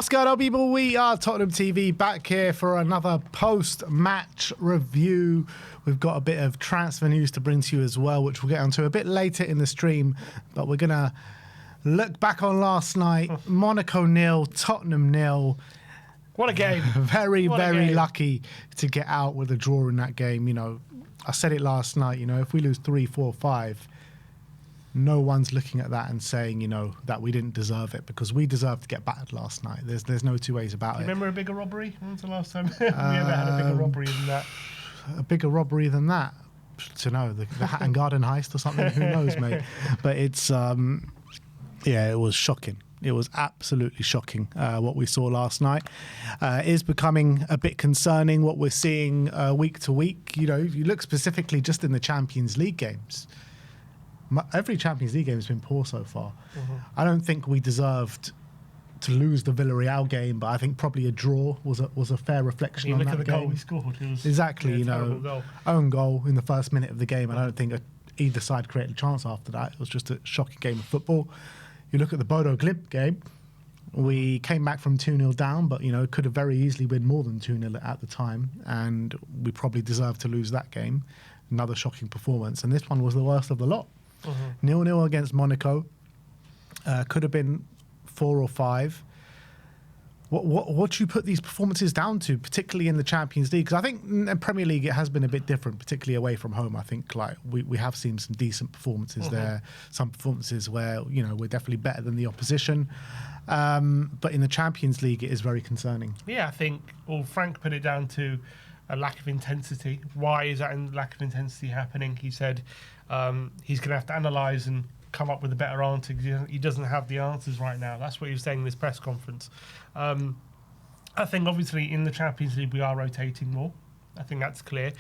What's going on, people? We are Tottenham TV back here for another post-match review. We've got a bit of transfer news to bring to you as well, which we'll get onto a bit later in the stream. But we're going to look back on last night. Monaco 0, Tottenham 0. What a game. Very lucky to get out with a draw in that game. You know, I said it last night, you know, if we lose 3, 4, 5, no one's looking at that and saying, you know, that we didn't deserve it, because we deserved to get battered last night. There's no two ways about it. Remember a bigger robbery? When was the last time we ever had a bigger robbery than that? A bigger robbery than that? To know, the Hatton Garden heist or something? Who knows, mate? But it's, yeah, it was shocking. It was absolutely shocking what we saw last night. It is becoming a bit concerning what we're seeing week to week. You know, if you look specifically just in the Champions League games, every Champions League game has been poor so far. I don't think we deserved to lose the Villarreal game, but I think probably a draw was a fair reflection on that game. Look at the goal we scored. It was exactly, you know, goal. Own goal in the first minute of the game. And I don't think either side created a chance after that. It was just a shocking game of football. You look at the Bodo Glimt game, we came back from 2-0 down, but, you know, it could have very easily been more than 2-0 at the time, and we probably deserved to lose that game. Another shocking performance, and this one was the worst of the lot. 0-0 against Monaco. Could have been 4 or 5. What do you put these performances down to, particularly in the Champions League? Because I think in the Premier League it has been a bit different, particularly away from home. I think like we have seen some decent performances there, some performances where, you know, we're definitely better than the opposition. But in the Champions League it is very concerning. Yeah, I think, well, Frank put it down to a lack of intensity. Why is that lack of intensity happening? He said he's going to have to analyse and come up with a better answer because he doesn't have the answers right now. That's what he was saying in this press conference. I think obviously in the Champions League we are rotating more. I think that's clear.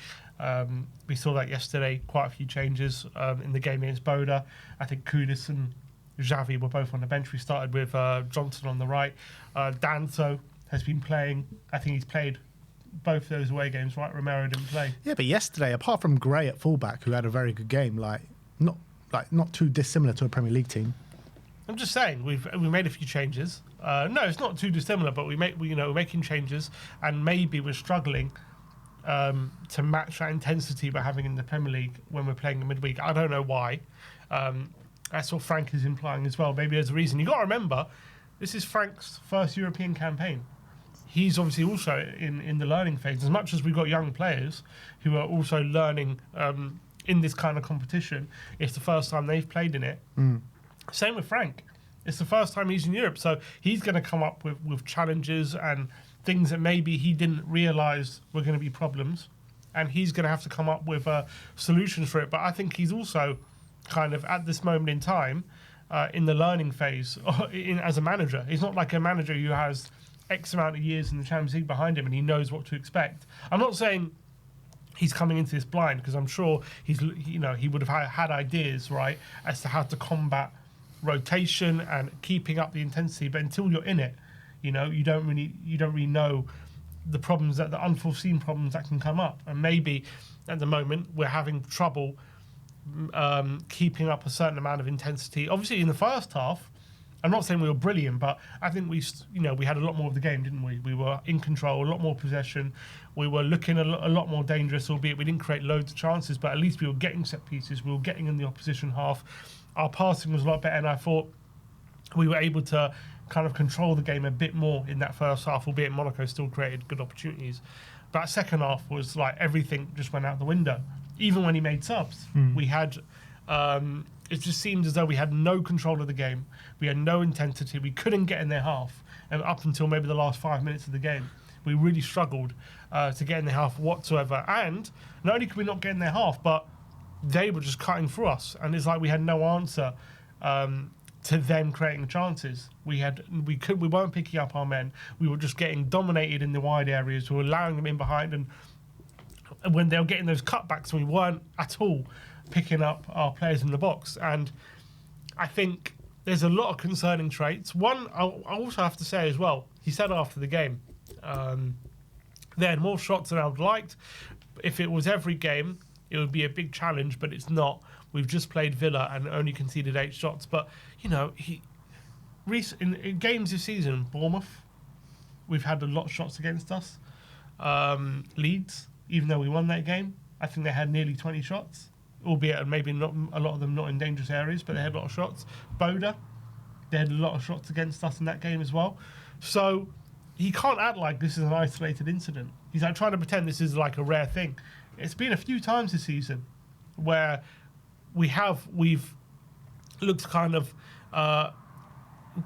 We saw that yesterday, quite a few changes in the game against Boda. I think Kudus and Xavi were both on the bench. We started with Johnson on the right. Danso has been playing. I think he's played both those away games, right? Romero didn't play. Yeah, but yesterday, apart from Gray at fullback, who had a very good game, not too dissimilar to a Premier League team. I'm just saying we made a few changes. No, it's not too dissimilar, but we're making changes, and maybe we're struggling to match that intensity we're having in the Premier League when we're playing in midweek. I don't know why. That's what Frank is implying as well. Maybe there's a reason. You got to remember, this is Frank's first European campaign. He's obviously also in the learning phase. As much as we've got young players who are also learning in this kind of competition, it's the first time they've played in it. Same with Frank. It's the first time he's in Europe, so he's going to come up with challenges and things that maybe he didn't realise were going to be problems, and he's going to have to come up with solutions for it. But I think he's also kind of at this moment in time in the learning phase as a manager. He's not like a manager who has X amount of years in the Champions League behind him and he knows what to expect. I'm not saying he's coming into this blind, because I'm sure he would have had ideas, right, as to how to combat rotation and keeping up the intensity. But until you're in it, you know, you don't really know the problems, the unforeseen problems that can come up. And maybe at the moment we're having trouble keeping up a certain amount of intensity. Obviously in the first half, I'm not saying we were brilliant, but I think we had a lot more of the game, didn't we? We were in control, a lot more possession. We were looking a lot more dangerous, albeit we didn't create loads of chances, but at least we were getting set pieces. We were getting in the opposition half. Our passing was a lot better, and I thought we were able to kind of control the game a bit more in that first half, albeit Monaco still created good opportunities. But second half was like everything just went out the window. Even when he made subs, we had... it just seemed as though we had no control of the game. We had no intensity. We couldn't get in their half. And up until maybe the last 5 minutes of the game, we really struggled to get in their half whatsoever. And not only could we not get in their half, but they were just cutting through us. And it's like we had no answer to them creating chances. We weren't picking up our men. We were just getting dominated in the wide areas. We were allowing them in behind. And when they were getting those cutbacks, we weren't at all picking up our players in the box. And I think there's a lot of concerning traits. One, I also have to say as well, he said after the game, they had more shots than I would have liked. If it was every game, it would be a big challenge, but it's not. We've just played Villa and only conceded 8 shots. But, you know, in games this season, Bournemouth, we've had a lot of shots against us. Leeds, even though we won that game, I think they had nearly 20 shots, albeit maybe not a lot of them not in dangerous areas, but they had a lot of shots. Boda, they had a lot of shots against us in that game as well. So he can't act like this is an isolated incident. He's like trying to pretend this is like a rare thing. It's been a few times this season where we've looked kind of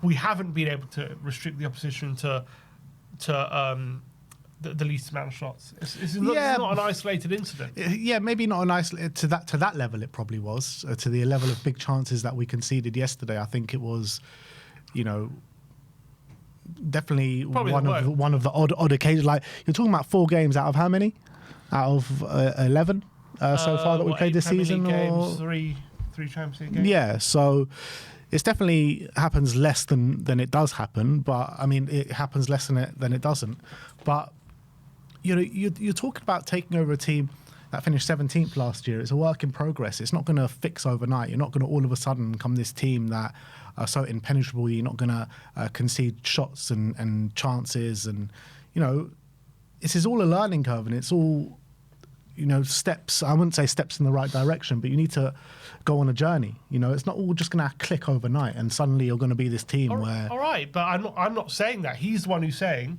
we haven't been able to restrict the opposition to the least amount of shots. It's not an isolated incident. Yeah, maybe not an isolated to that level. It probably was to the level of big chances that we conceded yesterday. I think it was, definitely Probably one of the odd occasions. Like you're talking about 4 games out of how many? Out of 11 so far that we played this Premier season, League or games, three Champions League games. Yeah, so it's definitely happens less than it does happen. But I mean, it happens less than it doesn't. But you're talking about taking over a team that finished 17th last year. It's a work in progress. It's not going to fix overnight. You're not going to all of a sudden become this team that are so impenetrable. You're not going to concede shots and chances. And, this is all a learning curve, and it's all, steps. I wouldn't say steps in the right direction, but you need to go on a journey. It's not all just going to click overnight and suddenly you're going to be this team where... All right, but I'm not saying that. He's the one who's saying...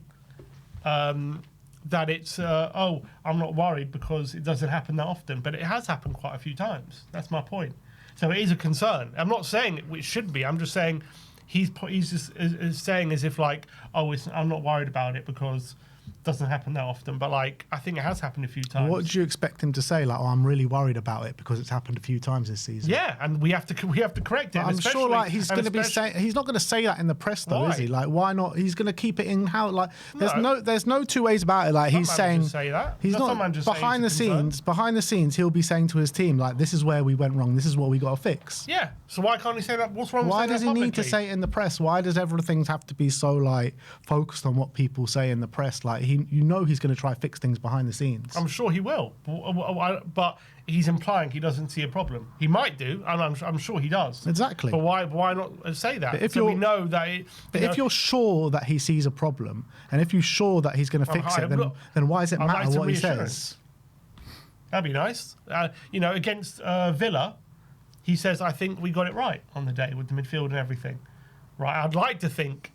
that it's, I'm not worried because it doesn't happen that often, but it has happened quite a few times. That's my point. So it is a concern. I'm not saying it should be. I'm just saying he's just is saying as if like, I'm not worried about it because it doesn't happen that often. But like, I think it has happened a few times. What did you expect him to say? Like, I'm really worried about it because it's happened a few times this season. Yeah, and we have to correct it. I'm sure like he's going to be saying, he's not going to say that in the press though, is he? Like, why not? He's going to keep it in how like there's no two ways about it. Like he's saying say that. He's not behind the scenes. Behind the scenes, he'll be saying to his team like, this is where we went wrong. This is what we got to fix. Yeah. So why can't he say that? What's wrong? Why with does he need to say it in the press? Why does everything have to be so like focused on what people say in the press? Like he's going to try to fix things behind the scenes. I'm sure he will, but he's implying he doesn't see a problem. He might do, and I'm sure he does. Exactly. But why not say that? If we know that. If you're sure that he sees a problem, and if you're sure that he's going to fix it, then why does it matter what he says? That'd be nice. Against Villa, he says, "I think we got it right on the day with the midfield and everything." Right. I'd like to think.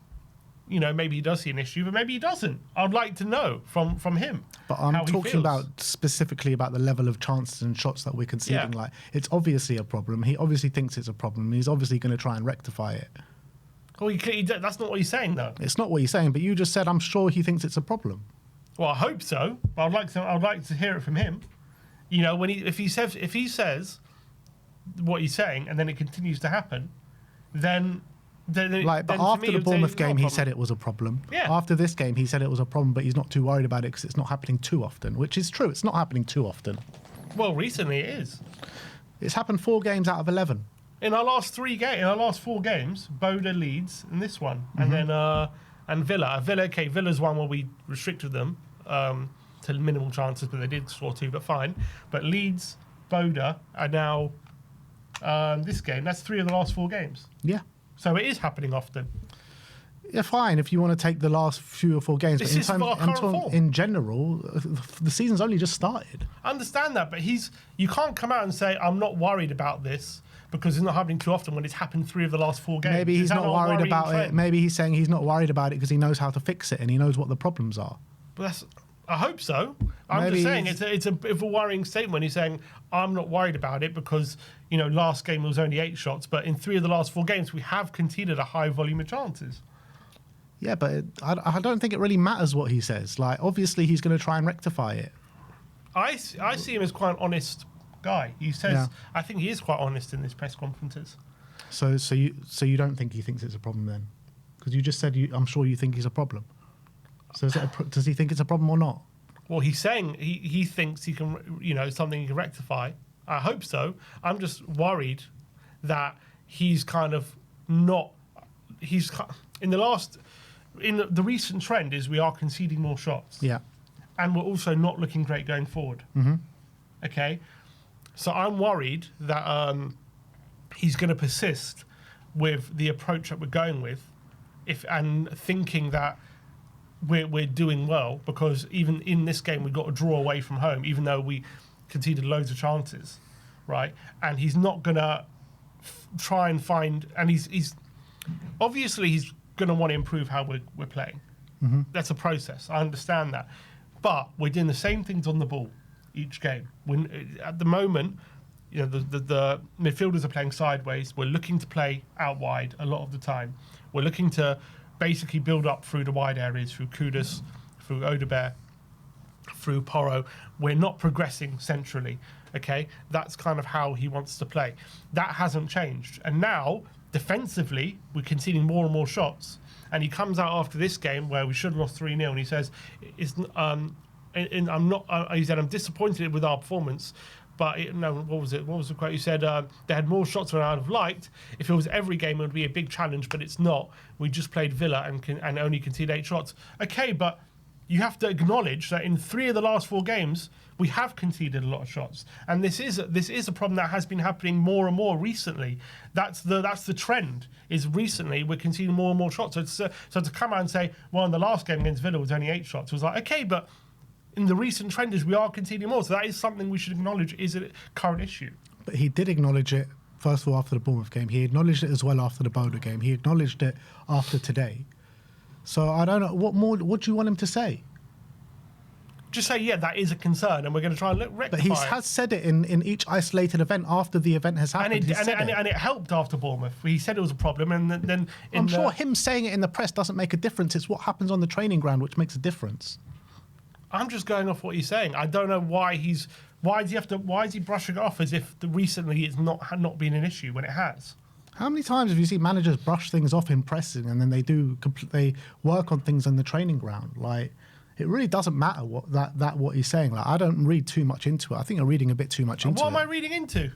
Maybe he does see an issue, but maybe he doesn't. I'd like to know from him. But I'm talking about specifically about the level of chances and shots that we're conceding. Yeah. Like, it's obviously a problem. He obviously thinks it's a problem. He's obviously going to try and rectify it. Well, that's not what he's saying, though. It's not what he's saying, but you just said, I'm sure he thinks it's a problem. Well, I hope so, but I'd like to hear it from him. If he says what he's saying and then it continues to happen, then but after the Bournemouth game, he said it was a problem. Yeah. After this game, he said it was a problem, but he's not too worried about it because it's not happening too often, which is true. It's not happening too often. Well, recently it is. It's happened 4 games out of 11. In our last 4 games, Boda, Leeds, and this one, and then and Villa. Villa's one where we restricted them to minimal chances, but they did score 2, but fine. But Leeds, Boda, are now this game. That's 3 of the last 4 games. Yeah. So it is happening often. Yeah, fine. If you want to take the last 3 or 4 games, this is our current form. In general, the season's only just started. I understand that, but you can't come out and say I'm not worried about this because it's not happening too often when it's happened 3 of the last 4 games. Maybe he's not worried about it. Maybe he's saying he's not worried about it because he knows how to fix it and he knows what the problems are. But I hope so. I'm just saying it's a bit of a worrying statement. He's saying I'm not worried about it because last game there was only 8 shots, but in 3 of the last 4 games we have conceded a high volume of chances. Yeah, but I don't think it really matters what he says. Like, obviously he's going to try and rectify it. I see him as quite an honest guy. He says I think he is quite honest in his press conferences. So you don't think he thinks it's a problem then? Because you just said I'm sure you think he's a problem. So does he think it's a problem or not? Well, he's saying he thinks he can, something he can rectify. I hope so. I'm just worried that he's kind of not. In the recent trend is we are conceding more shots. Yeah. And we're also not looking great going forward. Mm-hmm. Okay. So I'm worried that he's going to persist with the approach that we're going with, and thinking that we're doing well, because even in this game we got a draw away from home, even though we conceded loads of chances, right? And he's not gonna try and find, and he's obviously he's gonna want to improve how we're playing. That's a process. I understand that, but we're doing the same things on the ball each game. When at the moment, you know, the midfielders are playing sideways. We're looking to play out wide a lot of the time. We're looking to basically build up through the wide areas, through Kudus, through Odebear, through Porro. We're not progressing centrally, okay? That's kind of how he wants to play. That hasn't changed. And now, defensively, we're conceding more and more shots. And he comes out after this game where we should have lost 3-0, and he says, he said, I'm disappointed with our performance. But what was it? What was the quote? He said they had more shots than I'd have liked. If it was every game, it would be a big challenge, but it's not. We just played Villa and only conceded 8 shots. Okay, but you have to acknowledge that in 3 of the last 4 games, we have conceded a lot of shots, and this is a problem that has been happening more and more recently. That's the trend. Is recently we're conceding more and more shots. So to come out and say, well, in the last game against Villa was only 8 shots, it was like, okay, but in the recent trend is we are conceding more. So that is something we should acknowledge is a current issue. But he did acknowledge it, first of all, after the Bournemouth game. He acknowledged it as well after the Bodo game. He acknowledged it after today. So I don't know, what do you want him to say? Just say, yeah, that is a concern, and we're going to try and rectify it. But he has said it in each isolated event after the event has happened. And it helped after Bournemouth. He said it was a problem, and then I'm sure him saying it in the press doesn't make a difference. It's what happens on the training ground which makes a difference. I'm just going off what he's saying. I don't know why is he brushing it off as if recently it's not been an issue when it has. How many times have you seen managers brush things off in pressing and then they work on things on the training ground? Like, it really doesn't matter what he's saying. Like, I don't read too much into it. I think you're reading a bit too much into it. What am I reading into?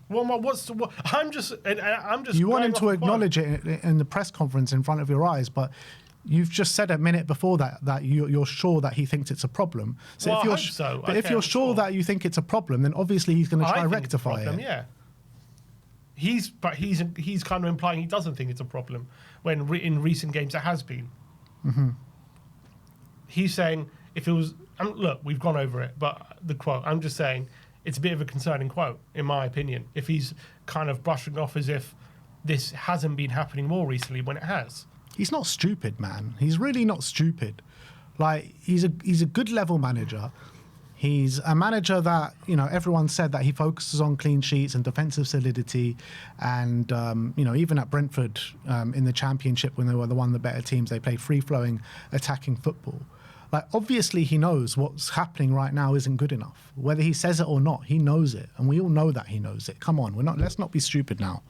I'm just. You want him to acknowledge it in the press conference in front of your eyes, but you've just said a minute before that you're sure that he thinks it's a problem. So well, if you're I hope so. But if you're sure that you think it's a problem, then obviously he's going to try and rectify it. Yeah. He's kind of implying he doesn't think it's a problem when in recent games it has been. Mm-hmm. He's saying if it was look, we've gone over it, but the quote, I'm just saying it's a bit of a concerning quote in my opinion. If he's kind of brushing off as if this hasn't been happening more recently when it has. He's not stupid, man. He's really not stupid. Like, he's a good level manager. He's a manager that, you know, everyone said that he focuses on clean sheets and defensive solidity. And, you know, even at Brentford in the Championship, when they were one of the better teams, they played free-flowing, attacking football. Like, obviously he knows what's happening right now isn't good enough. Whether he says it or not, he knows it. And we all know that he knows it. Come on, let's not be stupid now.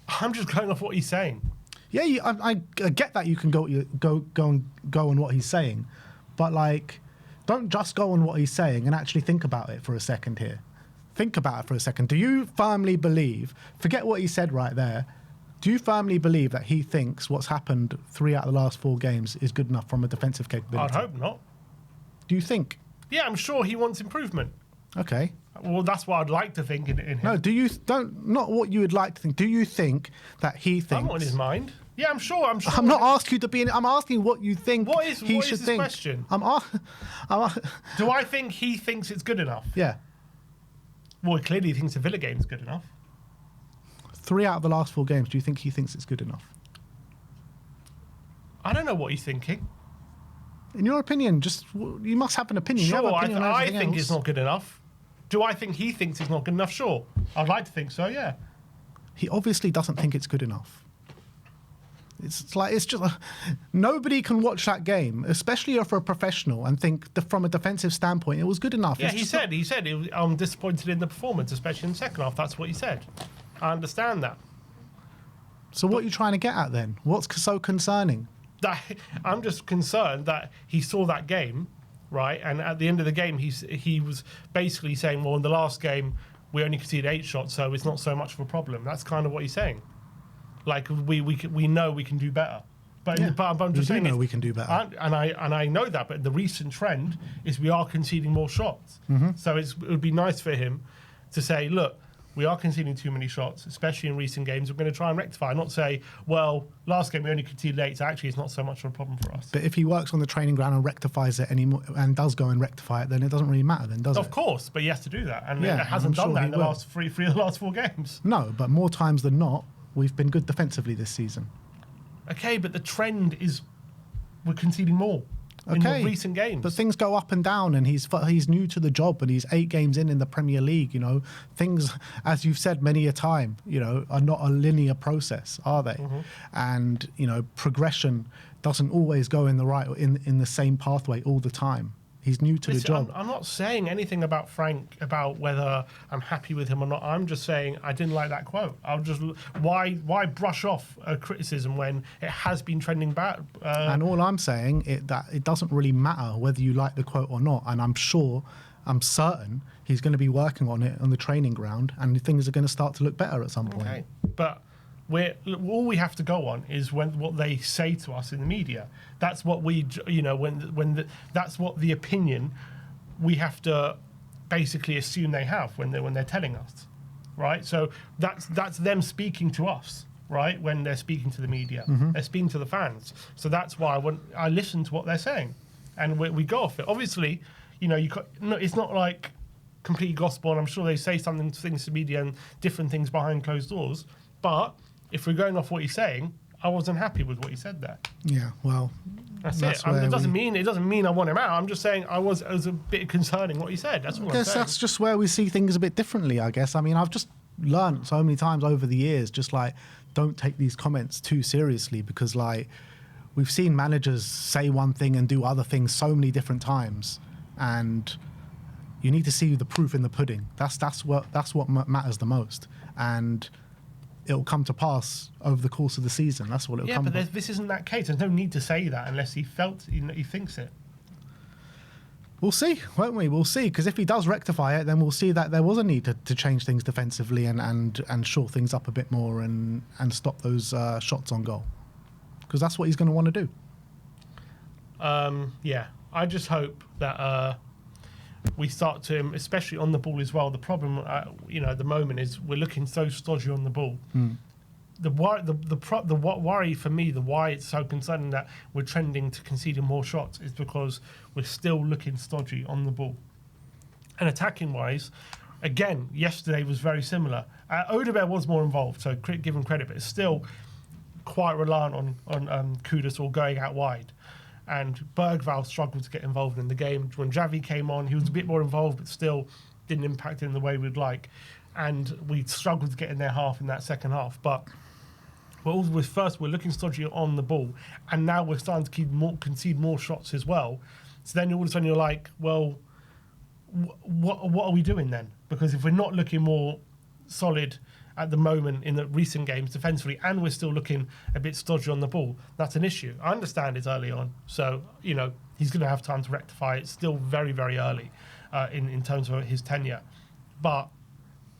I'm just going off what he's saying. Yeah, I get that you can go on what he's saying, but like, don't just go on what he's saying and actually think about it for a second here. Think about it for a second. Do you firmly believe, forget what he said right there, do you firmly believe that he thinks what's happened 3 out of the last 4 games is good enough from a defensive capability? I'd hope not. Do you think? Yeah, I'm sure he wants improvement. Okay. Well, that's what I'd like to think in him. No, not what you would like to think. Do you think that he thinks... I'm not in his mind. Yeah, I'm sure. I'm not asking you to be in... I'm asking what you think he should think. What is this question? Do I think he thinks it's good enough? Yeah. Well, clearly he thinks the Villa game is good enough. 3 out of the last 4 games, do you think he thinks it's good enough? I don't know what he's thinking. In your opinion, you must have an opinion. Sure, you have an opinion on I everything think else. it's not good enough. Do I think he thinks it's not good enough? Sure. I'd like to think so, yeah. He obviously doesn't think it's good enough. It's just nobody can watch that game, especially if you're a professional, and think from a defensive standpoint it was good enough. Yeah, he said I'm disappointed in the performance, especially in the second half. That's what he said. I understand that. So what are you trying to get at then? What's so concerning? I'm just concerned that he saw that game, right? And at the end of the game, he was basically saying, well, in the last game we only conceded 8 shots, so it's not so much of a problem. That's kind of what he's saying. Like, we know we can do better. But I'm just saying, we can do better. And I know that, but the recent trend is we are conceding more shots. Mm-hmm. So it would be nice for him to say, look, we are conceding too many shots, especially in recent games. We're going to try and rectify, not say, well, last game we only conceded 8, so actually it's not so much of a problem for us. But if he works on the training ground and rectifies it anymore, and does go and rectify it, then it doesn't really matter then, does it? Of course, but he has to do that, and Yeah, it hasn't I'm done sure that he in the will. last three of the last 4 games. No, but more times than not, we've been good defensively this season. Okay, but the trend is we're conceding more in the recent games. But things go up and down, and he's new to the job, and he's 8 games in the Premier League. You know, things, as you've said many a time, you know, are not a linear process, are they? And you know, progression doesn't always go in the same pathway all the time. He's new to the job. I'm not saying anything about Frank about whether I'm happy with him or not. I'm just saying I didn't like that quote. Why brush off a criticism when it has been trending bad? And all I'm saying is that it doesn't really matter whether you like the quote or not. And I'm certain he's going to be working on it on the training ground, and things are going to start to look better at some point. Okay, but all we have to go on is what they say to us in the media. That's what that's what the opinion we have to basically assume they have when they're telling us, right? So that's them speaking to us, right? When they're speaking to the media, they're speaking to the fans. So that's why I listen to what they're saying, and we go off it. Obviously, you know, it's not like complete gospel, and I'm sure they say things to the media and different things behind closed doors, but if we're going off what he's saying, I wasn't happy with what he said there. Yeah, well, that's it. It doesn't mean I want him out. I'm just saying it was a bit concerning what he said. That's all I'm saying. I guess that's just where we see things a bit differently, I guess. I mean, I've just learned so many times over the years, just like, don't take these comments too seriously, because like we've seen managers say one thing and do other things so many different times, and you need to see the proof in the pudding. That's what matters the most, and it'll come to pass over the course of the season. That's what it'll come to. Yeah, but this isn't that case. There's no need to say that unless he thinks it. We'll see, won't we? We'll see, because if he does rectify it, then we'll see that there was a need to change things defensively and shore things up a bit more and stop those shots on goal, because that's what he's going to want to do. Yeah, I just hope that we start to, especially on the ball as well. The problem, at the moment is we're looking so stodgy on the ball. The worry for me, why it's so concerning that we're trending to conceding more shots is because we're still looking stodgy on the ball. And attacking wise, again, yesterday was very similar. Odegaard was more involved, so give him credit, but it's still quite reliant on Kudus or going out wide. And Bergvall struggled to get involved in the game. When Javi came on, he was a bit more involved, but still didn't impact in the way we'd like. And we struggled to get in their half in that second half. But we're looking stodgy on the ball, and now we're starting to concede more shots as well. So then all of a sudden you're like, well, what are we doing then? Because if we're not looking more solid at the moment in the recent games defensively, and we're still looking a bit stodgy on the ball, that's an issue. I understand it's early on, so he's going to have time to rectify. It's still very, very early in terms of his tenure, but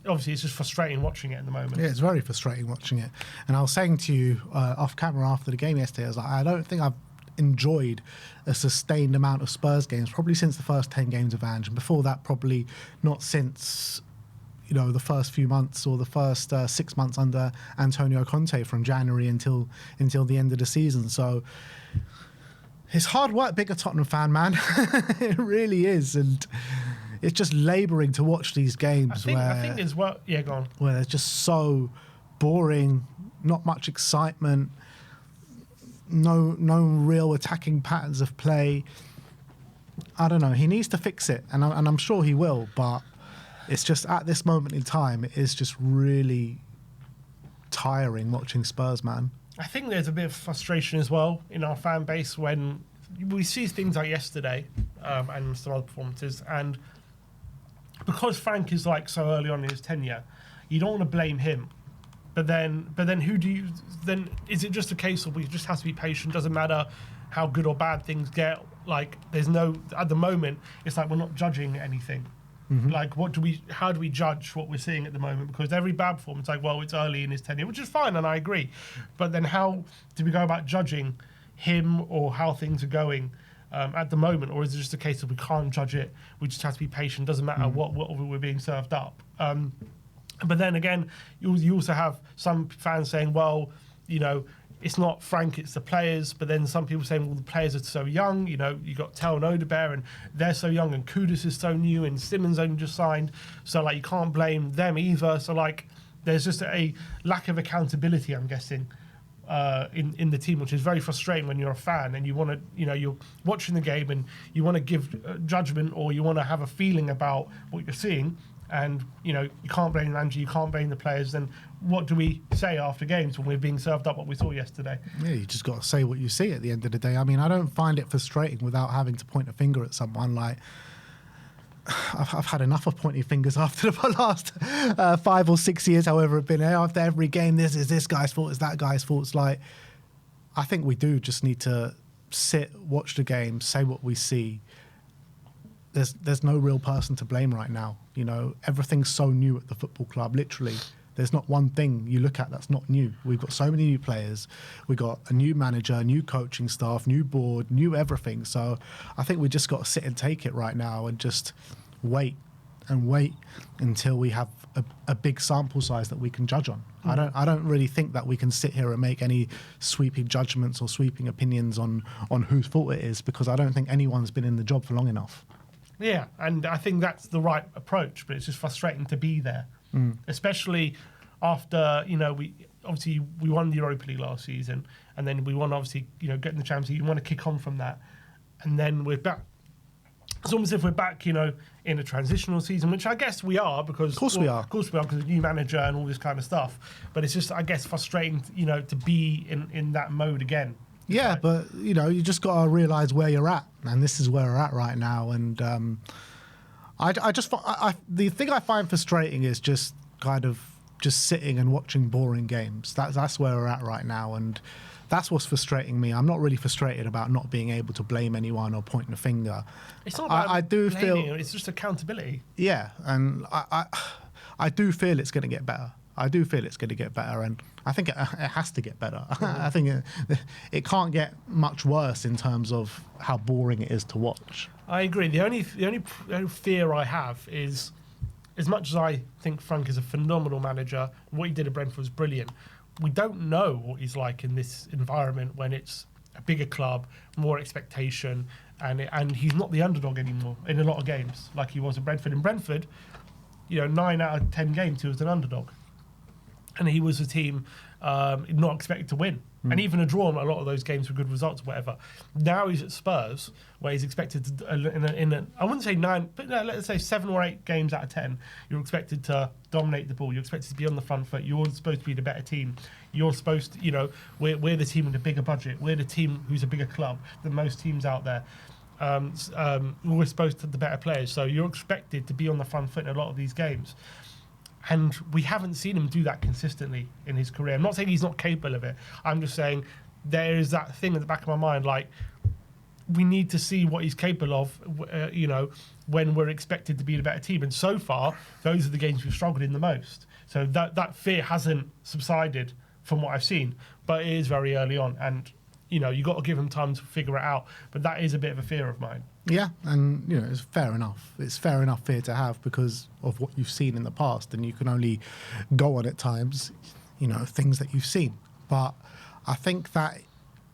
obviously it's just frustrating watching it at the moment. Yeah, it's very frustrating watching it. And I was saying to you off camera after the game yesterday, I was like, I don't think I've enjoyed a sustained amount of Spurs games probably since the first 10 games of Ange, and before that probably not since the first few months or the first 6 months under Antonio Conte, from January until the end of the season. So it's hard work being a Tottenham fan, man. It really is, and it's just labouring to watch these games. I think as well. Yeah, go on. Where they're just so boring, not much excitement, no real attacking patterns of play. I don't know. He needs to fix it, and I'm sure he will, but it's just at this moment in time, it is just really tiring watching Spurs, man. I think there's a bit of frustration as well in our fan base when we see things like yesterday and some other performances, and because Frank is like so early on in his tenure, you don't want to blame him. But then who do you? Then is it just a case of we just have to be patient? Doesn't matter how good or bad things get. Like there's no at the moment. It's like we're not judging anything. Like, how do we judge what we're seeing at the moment? Because every bad performance, like, well, it's early in his tenure, which is fine, and I agree. But then how do we go about judging him or how things are going at the moment? Or is it just a case of we can't judge it, we just have to be patient, doesn't matter what we're being served up? But then again, you also have some fans saying, well, you know, it's not Frank, it's the players. But then some people saying, well, the players are so young. You know, you got Tell and Odebear, and they're so young, and Kudus is so new, and Simmons only just signed. So, like, you can't blame them either. So, like, there's just a lack of accountability, I'm guessing, in the team, which is very frustrating when you're a fan and you want to, you know, you're watching the game and you want to give judgment, or you want to have a feeling about what you're seeing. And, you know, you can't blame Angie, you can't blame the players. Then what do we say after games when we're being served up what we saw yesterday? Yeah, you just got to say what you see at the end of the day. I mean, I don't find it frustrating without having to point a finger at someone. Like, I've had enough of pointing fingers after the last 5 or 6 years, however it's been. After every game, this is this guy's fault, it's that guy's fault. It's like, I think we do just need to sit, watch the game, say what we see. There's no real person to blame right now. You know, everything's so new at the football club. Literally, there's not one thing you look at that's not new. We've got so many new players. We've got a new manager, new coaching staff, new board, new everything. So I think we just got to sit and take it right now and just wait until we have a big sample size that we can judge on. I don't really think that we can sit here and make any sweeping judgments or sweeping opinions on whose fault it is, because I don't think anyone's been in the job for long enough. Yeah, and I think that's the right approach, but it's just frustrating to be there, especially after, you know, we won the Europa League last season, and then we won, obviously, you know, getting the Champions League. You want to kick on from that, and then we're back. It's almost as if we're back, you know, in a transitional season, which I guess we are, because... Of course we are. Of course we are, because of the new manager and all this kind of stuff. But it's just, I guess, frustrating, you know, to be in that mode again. Yeah, but, you know, you just got to realise where you're at, and this is where we're at right now. And the thing I find frustrating is just kind of just sitting and watching boring games. That's where we're at right now, and that's what's frustrating me. I'm not really frustrated about not being able to blame anyone or pointing a finger. It's not about I do blaming, feel it's just accountability. Yeah, and I do feel it's going to get better. I do feel it's going to get better, and I think it has to get better. I think it can't get much worse in terms of how boring it is to watch. I agree. The only fear I have is, as much as I think Frank is a phenomenal manager, what he did at Brentford was brilliant. We don't know what he's like in this environment when it's a bigger club, more expectation, and he's not the underdog anymore in a lot of games like he was at Brentford. In Brentford, you know, 9 out of 10 games he was an underdog. And he was a team not expected to win. And even a draw in a lot of those games were good results or whatever. Now he's at Spurs, where he's expected to, I wouldn't say 9, but no, let's say 7 or 8 games out of 10, you're expected to dominate the ball. You're expected to be on the front foot. You're supposed to be the better team. You're supposed to, you know, we're the team with a bigger budget. We're the team who's a bigger club than most teams out there. We're supposed to have the better players. So you're expected to be on the front foot in a lot of these games. And we haven't seen him do that consistently in his career. I'm not saying he's not capable of it. I'm just saying there is that thing at the back of my mind, like, we need to see what he's capable of, you know, when we're expected to be the better team. And so far, those are the games we've struggled in the most. So that fear hasn't subsided from what I've seen, but it is very early on. And, you know, you got to give him time to figure it out. But that is a bit of a fear of mine. Yeah, and, you know, it's fair enough. It's fair enough fear to have because of what you've seen in the past, and you can only go on at times, you know, things that you've seen. But I think that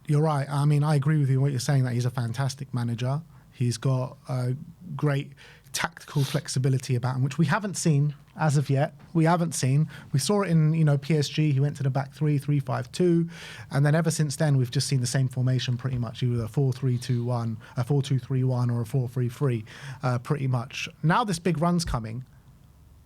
you're right. I mean, I agree with you what you're saying, that he's a fantastic manager. He's got a great tactical flexibility about him, which we haven't seen as of yet. We haven't seen. We saw it in, you know, PSG. He went to the back 3-3-5-2, and then ever since then we've just seen the same formation pretty much, either a 4-3-2-1, a 4-2-3-1, or a 4-3-3, pretty much. Now this big run's coming.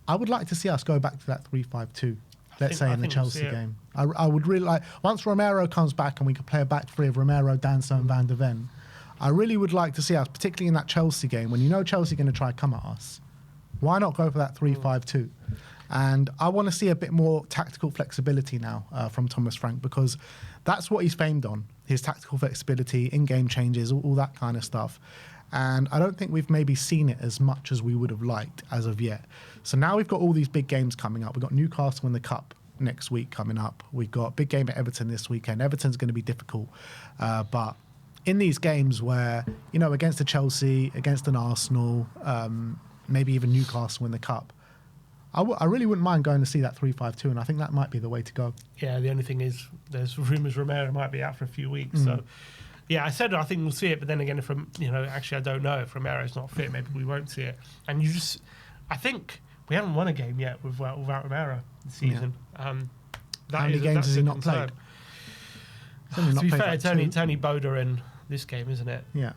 I would like to see us go back to that 3-5-2. Let's say in the Chelsea game. I would really like, once Romero comes back and we could play a back three of Romero, Danso, and Van de Ven, I really would like to see us, particularly in that Chelsea game, when you know Chelsea are going to try to come at us, why not go for that 3-5-2? And I want to see a bit more tactical flexibility now from Thomas Frank, because that's what he's famed on, his tactical flexibility, in-game changes, all that kind of stuff. And I don't think we've maybe seen it as much as we would have liked as of yet. So now we've got all these big games coming up. We've got Newcastle in the Cup next week coming up. We've got a big game at Everton this weekend. Everton's going to be difficult, but in these games where, you know, against a Chelsea, against an Arsenal, maybe even Newcastle in the Cup, I really wouldn't mind going to see that 3-5-2, and I think that might be the way to go. Yeah, the only thing is there's rumours Romero might be out for a few weeks. So, yeah, I said I think we'll see it, but then again, if actually I don't know if Romero's not fit, maybe we won't see it. And I think we haven't won a game yet without Romero this season. Yeah. How many games has he not played? To be fair, it's only Boda in this game, isn't it? Yeah.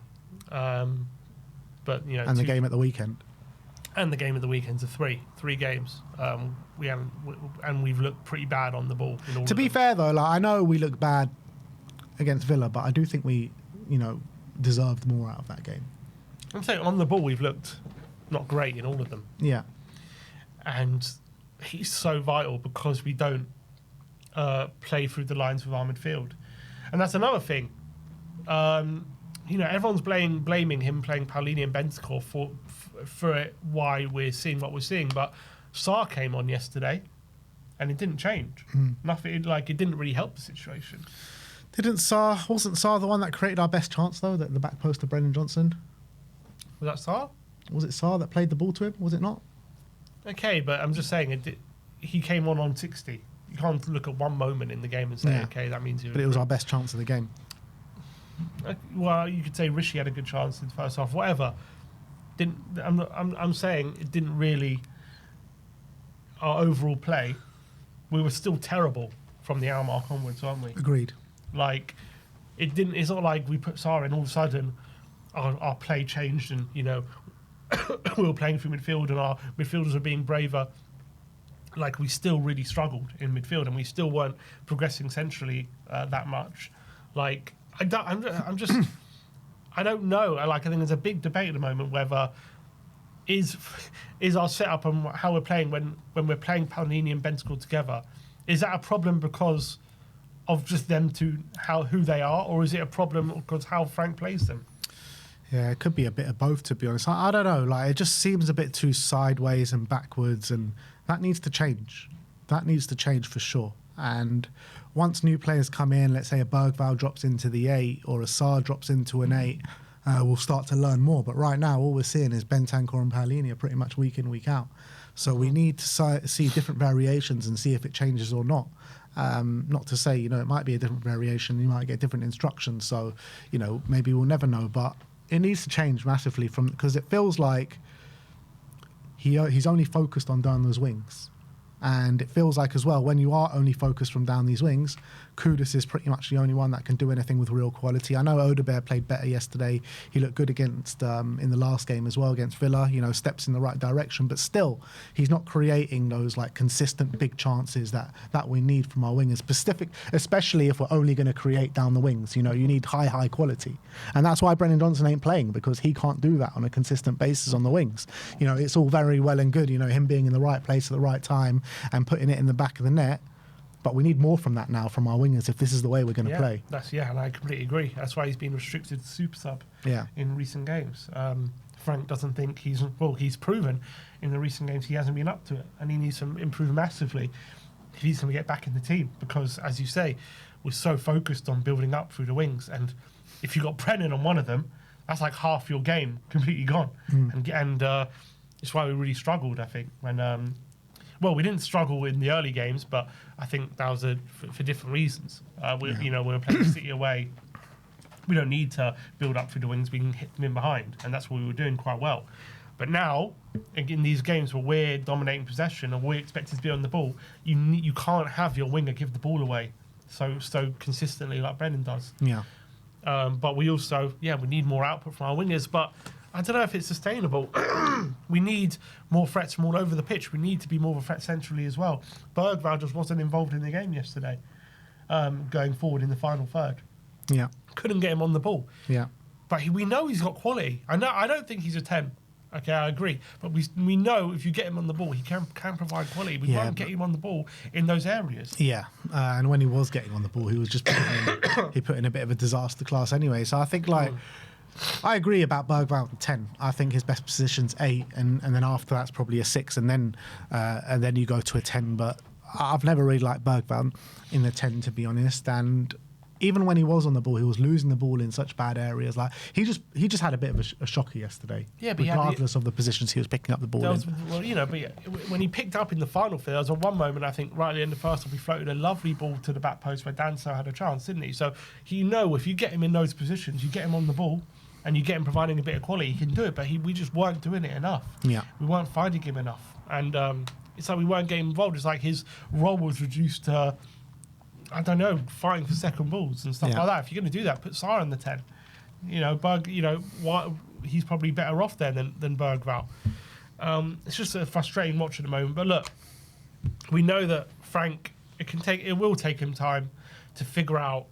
But and the game at the weekend. And the game of the weekends are three games. We haven't, and we've looked pretty bad on the ball. To be fair though, like, I know we look bad against Villa, but I do think we, deserved more out of that game. I'm saying on the ball we've looked not great in all of them. Yeah, and he's so vital because we don't play through the lines with our midfield, and that's another thing. Everyone's blaming him playing Paulini and Bentancur for it, why we're seeing what we're seeing. But Sarr came on yesterday, and it didn't change. Nothing. It didn't really help the situation. Wasn't Sarr the one that created our best chance though? The back post of Brendan Johnson. Was that Sarr? Was it Sarr that played the ball to him? Was it not? Okay, but I'm just saying he came on 60. You can't look at one moment in the game and say, okay, that means. But it was our best chance of the game. Well, you could say Rishi had a good chance in the first half. Whatever. I'm saying it didn't really. Our overall play, we were still terrible from the hour mark onwards, aren't we? Agreed. Like, it didn't. It's not like we put Sarr in all of a sudden. Our play changed, and we were playing through midfield, and our midfielders were being braver. Like, we still really struggled in midfield, and we still weren't progressing centrally that much. Like, I don't know. I think there's a big debate at the moment whether is our setup and how we're playing when we're playing Paulini and Bentancur together, is that a problem because of just them who they are, or is it a problem because how Frank plays them? Yeah, it could be a bit of both, to be honest. I don't know. Like, it just seems a bit too sideways and backwards, and that needs to change. That needs to change for sure. And once new players come in, let's say a Bergvall drops into the 8 or a Sarr drops into an 8, we'll start to learn more. But right now, all we're seeing is Bentancur and Paulini are pretty much week in, week out. So we need to see different variations and see if it changes or not. Not to say, it might be a different variation. You might get different instructions. So, maybe we'll never know. But it needs to change massively because it feels like he's only focused on down those wings. And it feels like as well, when you are only focused from down these wings, Kudus is pretty much the only one that can do anything with real quality. I know Odegaard played better yesterday. He looked good against in the last game as well against Villa, steps in the right direction, but still he's not creating those consistent big chances that we need from our wingers, especially if we're only going to create down the wings. You need high quality. And that's why Brendan Johnson ain't playing, because he can't do that on a consistent basis on the wings. It's all very well and good, him being in the right place at the right time and putting it in the back of the net. But we need more from that now from our wingers if this is the way we're going to play. And I completely agree. That's why he's been restricted to super sub in recent games. Frank doesn't think he's proven in the recent games he hasn't been up to it, and he needs to improve massively if he's going to get back in the team, because, as you say, we're so focused on building up through the wings, and if you got Brennan on one of them, that's like half your game completely gone. And it's why we really struggled, I think, when... we didn't struggle in the early games, but I think that was for different reasons. We were playing City away. We don't need to build up through the wings. We can hit them in behind, and that's what we were doing quite well. But now, in these games where we're dominating possession and we're expected to be on the ball, you can't have your winger give the ball away so consistently like Brendan does. Yeah. But we also, we need more output from our wingers, but I don't know if it's sustainable. We need more threats from all over the pitch. We need to be more of a threat centrally as well. Bergvall just wasn't involved in the game yesterday, going forward in the final third. Yeah. Couldn't get him on the ball. Yeah. But we know he's got quality. I don't think he's a 10. Okay, I agree. But we know if you get him on the ball, he can provide quality. We won't get him on the ball in those areas. Yeah, and when he was getting on the ball, he was just he put in a bit of a disaster class anyway. So I think I agree about Bergvall 10. I think his best position's 8, and then after that's probably a 6, and then you go to a 10. But I've never really liked Bergvall in the 10, to be honest. And even when he was on the ball, he was losing the ball in such bad areas. Like he just had a bit of a shocker yesterday. Yeah, but regardless of the positions he was picking up the ball in. Well, you know, but when he picked up in the final, there was one moment, I think, right at the end of the first half, he floated a lovely ball to the back post where Danso had a chance, didn't he? So if you get him in those positions, you get him on the ball, and you get him providing a bit of quality, he can do it. But we just weren't doing it enough. Yeah, we weren't finding him enough, and it's like we weren't getting involved. It's like his role was reduced to, I don't know, fighting for second balls and stuff like that. If you're going to do that, put Sarr in the 10. You know, he's probably better off there than Bergvall. It's just a frustrating watch at the moment. But look, we know that Frank, it will take him time to figure out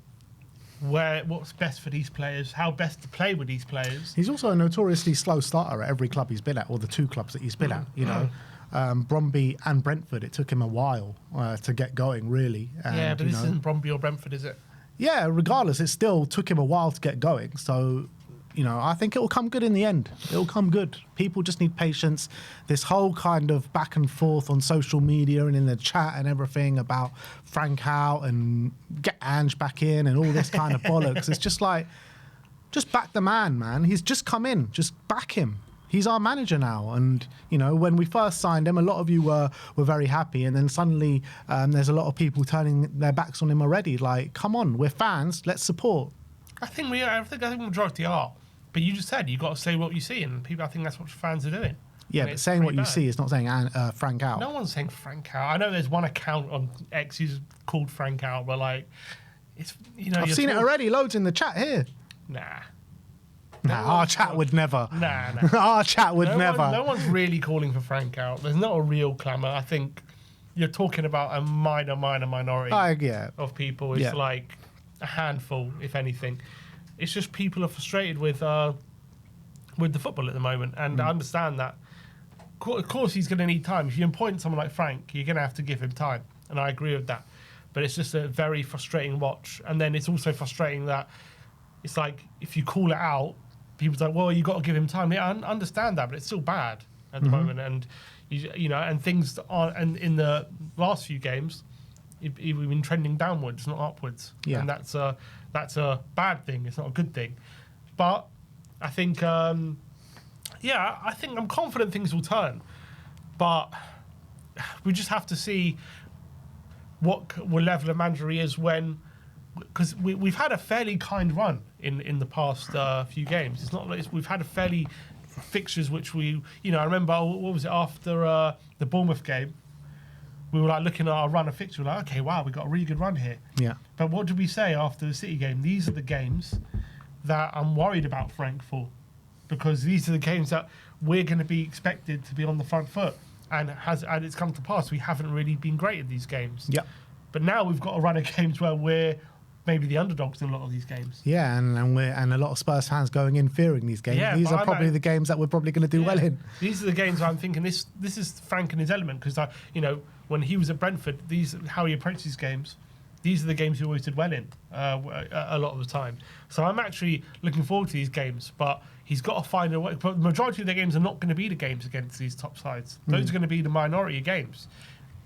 what's best for these players, how best to play with these players. He's also a notoriously slow starter at every club he's been at, or the 2 clubs that he's been at. You know, Bromby and Brentford, it took him a while to get going, really. And, but this isn't Bromby or Brentford, is it? Yeah, regardless, it still took him a while to get going. So, you know, I think it will come good in the end. It will come good. People just need patience. This whole kind of back and forth on social media and in the chat and everything about Frank out and get Ange back in and all this kind of bollocks. It's just like, just back the man. He's just come in. Just back him. He's our manager now. And, you know, when we first signed him, a lot of you were very happy. And then suddenly there's a lot of people turning their backs on him already. Like, come on, we're fans. Let's support. I think the majority are. But you just said you've got to say what you see. And I think that's what fans are doing. Yeah, but saying what you see is not saying Frank out. No one's saying Frank out. I know there's one account on X who's called Frank out. But, like, it's, you know... I've seen it already. Loads in the chat here. Our chat would never. Our chat would never. No one's really calling for Frank out. There's not a real clamour. I think you're talking about a minor minority of people. It's like a handful, if anything. It's just people are frustrated with the football at the moment, and I understand that. Of course, he's going to need time. If you appoint someone like Frank, you're going to have to give him time, and I agree with that. But it's just a very frustrating watch, and then it's also frustrating that it's like if you call it out, people's like, well, you got to give him time. Yeah, I understand that, but it's still bad at the moment. And you know, and things are. And in the last few games, we've been trending downwards, not upwards. Yeah. And that's a bad thing. It's not a good thing. But I think, I think I'm confident things will turn. But we just have to see what level of manager he is when. Because we've had a fairly kind run in the past few games. It's not like we've had a fairly fixtures which we, you know, I remember, what was it, after the Bournemouth game, we were like looking at our run of fixture, we were like, okay, wow, we got a really good run here. Yeah. But what did we say after the City game? These are the games that I'm worried about Frank for, because these are the games that we're going to be expected to be on the front foot, and it's come to pass. We haven't really been great at these games. Yeah. But now we've got a run of games where we're maybe the underdogs in a lot of these games. Yeah, and a lot of Spurs fans going in fearing these games. Yeah, these are probably the games that we're probably going to do well in. These are the games I'm thinking this is Frank in his element, because you know, when he was at Brentford, how he approached these games. These are the games he always did well in a lot of the time. So I'm actually looking forward to these games, but he's got to find a way. But the majority of their games are not going to be the games against these top sides. Those are going to be the minority of games.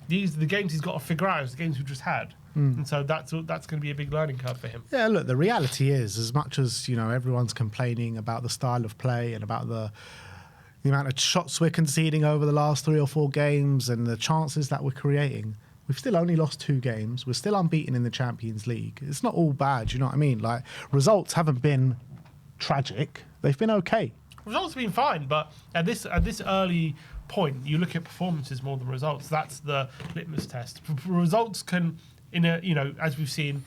These are the games he's got to figure out, as the games we've just had. And so that's going to be a big learning curve for him. Yeah, look, the reality is, as much as, you know, everyone's complaining about the style of play and about the amount of shots we're conceding over the last 3 or 4 games and the chances that we're creating, we've still only lost 2 games. We're still unbeaten in the Champions League. It's not all bad, you know what I mean? Like, results haven't been tragic. They've been okay. Results have been fine, but at this early point, you look at performances more than results. That's the litmus test. Results can, as we've seen,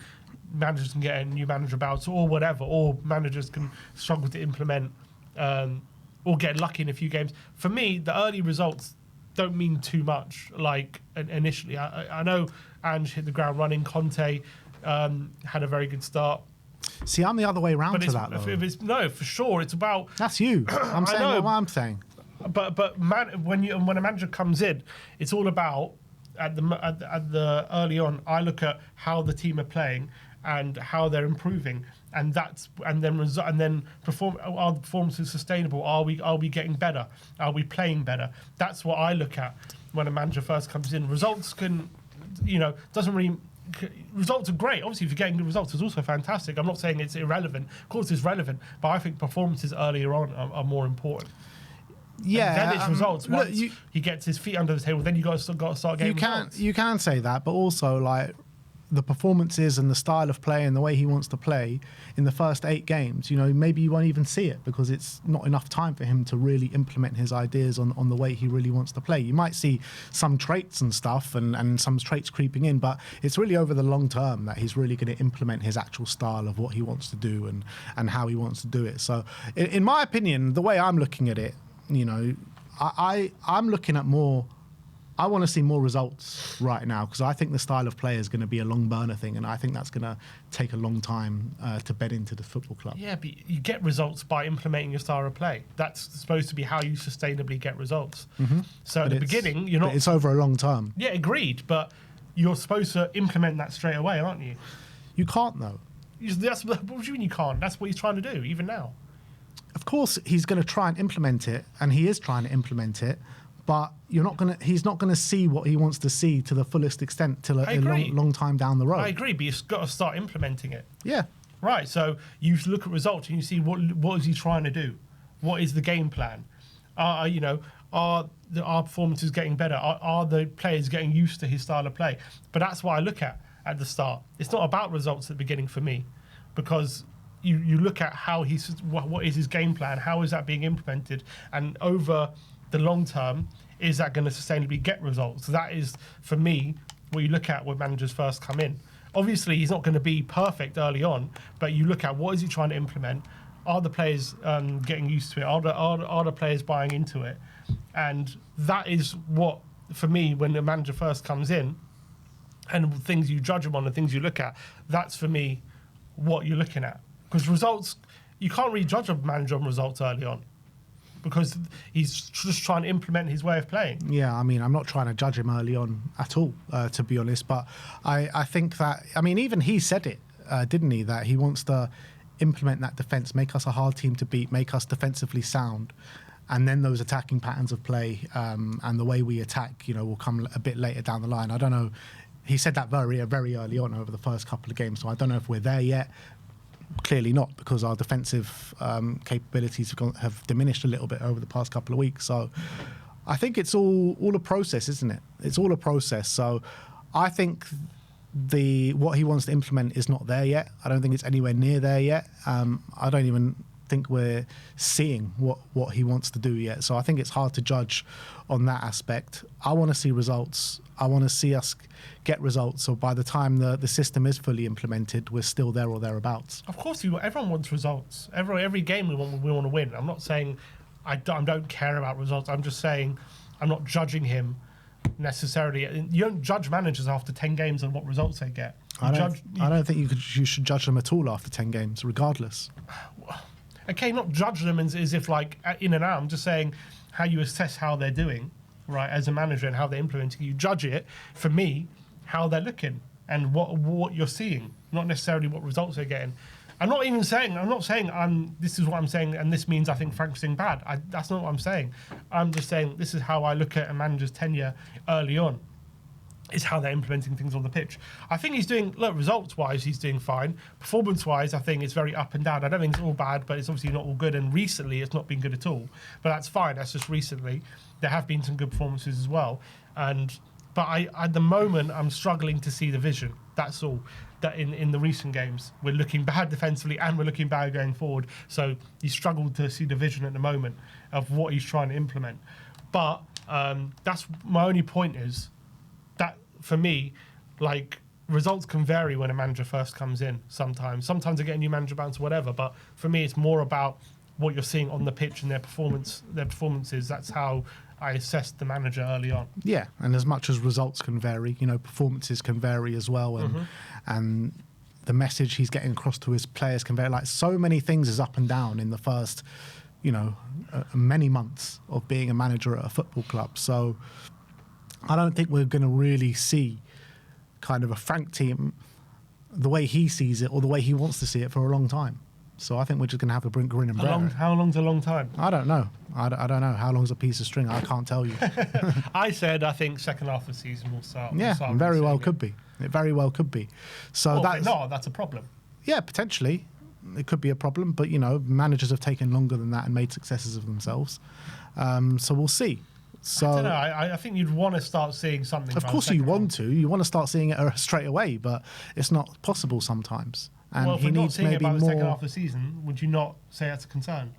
managers can get a new manager about or whatever, or managers can struggle to implement or get lucky in a few games. For me, the early results don't mean too much. Like initially, I know Ange hit the ground running. Conte had a very good start. See, I'm the other way around to that, though. No, for sure. It's about... That's you. I'm saying what I'm saying. But when a manager comes in, it's all about, at the early on, I look at how the team are playing and how they're improving, and then perform. Are the performances sustainable? Are we getting better? Are we playing better? That's what I look at when a manager first comes in. Results can, doesn't really results are great. Obviously, if you're getting good results, it's also fantastic. I'm not saying it's irrelevant. Of course, it's relevant, but I think performances earlier on are more important. Yeah, and then it's results. look, Once he gets his feet under the table, then you got to start getting results. You can say that, but also like the performances and the style of play and the way he wants to play in the first 8 games, you know, maybe you won't even see it because it's not enough time for him to really implement his ideas on the way he really wants to play. You might see some traits and stuff and some traits creeping in, but it's really over the long term that he's really going to implement his actual style of what he wants to do and how he wants to do it. So in my opinion, the way I'm looking at it, you know, I'm looking at more. I want to see more results right now because I think the style of play is going to be a long burner thing, and I think that's going to take a long time to bed into the football club. Yeah, but you get results by implementing your style of play. That's supposed to be how you sustainably get results. Mm-hmm. So at the beginning, you're not. It's over a long term. Yeah, agreed. But you're supposed to implement that straight away, aren't you? You can't though. What do you mean you can't? That's what he's trying to do, even now. Of course, he's going to try and implement it, and he is trying to implement it. But he's not gonna see what he wants to see to the fullest extent till a long time down the road. I agree, but you've got to start implementing it. Yeah. Right. So you look at results and you see what is he trying to do? What is the game plan? Are our performances getting better? Are the players getting used to his style of play? But that's what I look at the start. It's not about results at the beginning for me, because you look at how what is his game plan? How is that being implemented? And over the long term, is that going to sustainably get results? So that is, for me, what you look at when managers first come in. Obviously, he's not going to be perfect early on, but you look at what is he trying to implement? Are the players getting used to it? Are the players buying into it? And that is what, for me, when the manager first comes in, and things you judge him on and things you look at, that's, for me, what you're looking at. Because results, you can't really judge a manager on results early on, because he's just trying to implement his way of playing. Yeah, I mean, I'm not trying to judge him early on at all, to be honest. But I think that, I mean, even he said it, didn't he, that he wants to implement that defence, make us a hard team to beat, make us defensively sound. And then those attacking patterns of play and the way we attack, you know, will come a bit later down the line. I don't know. He said that very early on over the first couple of games. So I don't know if we're there yet. Clearly not, because our defensive capabilities have diminished a little bit over the past couple of weeks. So I think it's all a process, isn't it? It's all a process. So I think what he wants to implement is not there yet. I don't think it's anywhere near there yet. I don't even think we're seeing what he wants to do yet. So I think it's hard to judge on that aspect. I want to see results. I want to see us get results. So by the time the system is fully implemented, we're still there or thereabouts. Of course, everyone wants results. Every game we want to win. I'm not saying I don't care about results. I'm just saying I'm not judging him necessarily. You don't judge managers after 10 games on what results they get. I don't think you should judge them at all after 10 games, regardless. Okay, not judge them as if like in and out. I'm just saying how you assess how they're doing, right, as a manager, and how they're implementing. You judge it, for me, how they're looking and what you're seeing, not necessarily what results they're getting. I'm not saying this is what I'm saying and this means I think Frank's doing bad. That's not what I'm saying. I'm just saying this is how I look at a manager's tenure early on, is how they're implementing things on the pitch. I think he's doing, results-wise, he's doing fine. Performance-wise, I think it's very up and down. I don't think it's all bad, but it's obviously not all good. And recently, it's not been good at all. But that's fine. That's just recently. There have been some good performances as well. But at the moment, I'm struggling to see the vision. That's all. That in the recent games, we're looking bad defensively and we're looking bad going forward. So he struggled to see the vision at the moment of what he's trying to implement. But that's my only point is that, for me, like, results can vary when a manager first comes in sometimes. Sometimes they get a new manager bounce or whatever, but for me it's more about what you're seeing on the pitch and their performances. That's how I assessed the manager early on. Yeah, and as much as results can vary, you know, performances can vary as well, and the message he's getting across to his players can vary. Like, so many things is up and down in the first, you know, many months of being a manager at a football club. So I don't think we're going to really see kind of a Frank team the way he sees it or the way he wants to see it for a long time. So I think we're just going to have to grin and bear it. How long's a long time? I don't know. I don't know. How long's a piece of string? I can't tell you. I said I think second half of the season will start. Yeah, very well could be. It very well could be. So that's a problem. Yeah, potentially. It could be a problem, but, you know, managers have taken longer than that and made successes of themselves. So we'll see. So I don't know. I think you'd want to start seeing something. Of course you want to. You want to start seeing it straight away, but it's not possible sometimes. And well, if he we're needs not seeing maybe it by the more. second half of the season, would you not say that's a concern?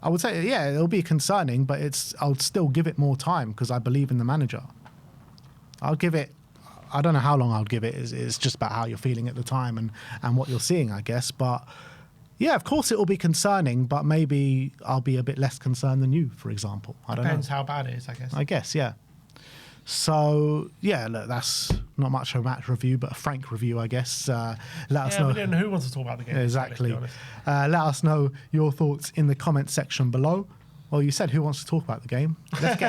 I would say, yeah, it'll be concerning, but I'll still give it more time because I believe in the manager. I'll give it. I don't know how long I'll give it. It's just about how you're feeling at the time and what you're seeing, I guess. But yeah, of course it will be concerning, but maybe I'll be a bit less concerned than you, for example. Depends how bad it is, I guess. I guess, yeah. So yeah, look, that's not much of a match review, but a frank review, I guess. Let us know. Who wants to talk about the game? Exactly. Let us know your thoughts in the comment section below. Well, you said who wants to talk about the game. Let's